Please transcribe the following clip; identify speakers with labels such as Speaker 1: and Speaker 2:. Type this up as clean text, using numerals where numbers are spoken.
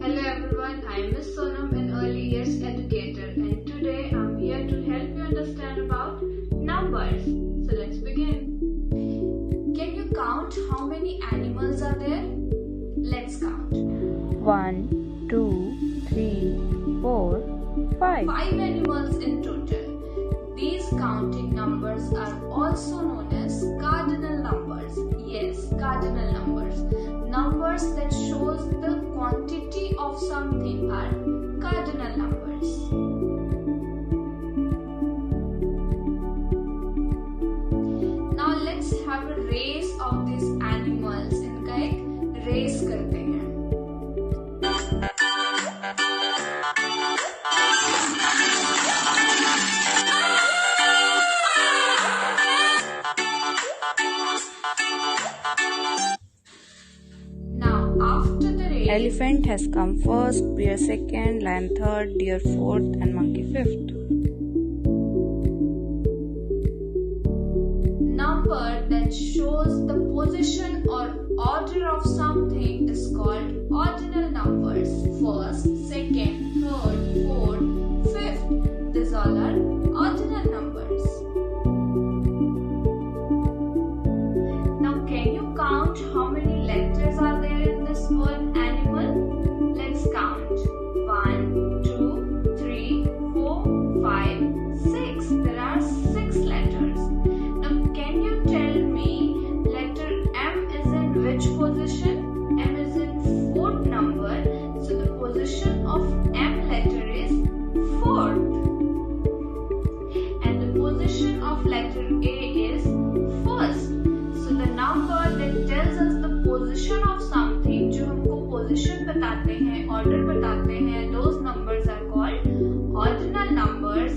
Speaker 1: Hello everyone, I am Miss Sonam, an early years educator, and today I am here to help you understand about numbers. So let's begin. Can you count how many animals are there? Let's count.
Speaker 2: 1, 2, 3, 4, 5.
Speaker 1: 5 animals in total. These counting numbers are also known as cardinal numbers. Yes, cardinal numbers. Numbers that shows the quantity of something are cardinal numbers. Now let's have a race of these animals. इनका एक race करते हैं.
Speaker 2: Elephant has come first, bear second, lion third, deer fourth, and monkey fifth.
Speaker 1: Number that shows the position or order of something is called ordinal numbers. First, second, third, fourth, fifth. These all are ordinal numbers. Now, can you count how many letters are there in this word? Let's count. 1, 2, 3, 4, 5, 6. There are 6 letters. Now can you tell me letter M is in which position? M is in 4th number. So the position of M letter is 4th. And the position of letter A is 1st. So the number that tells us the position of something, जो हमको position बताते हैं, order बताते हैं, those numbers are called ordinal numbers,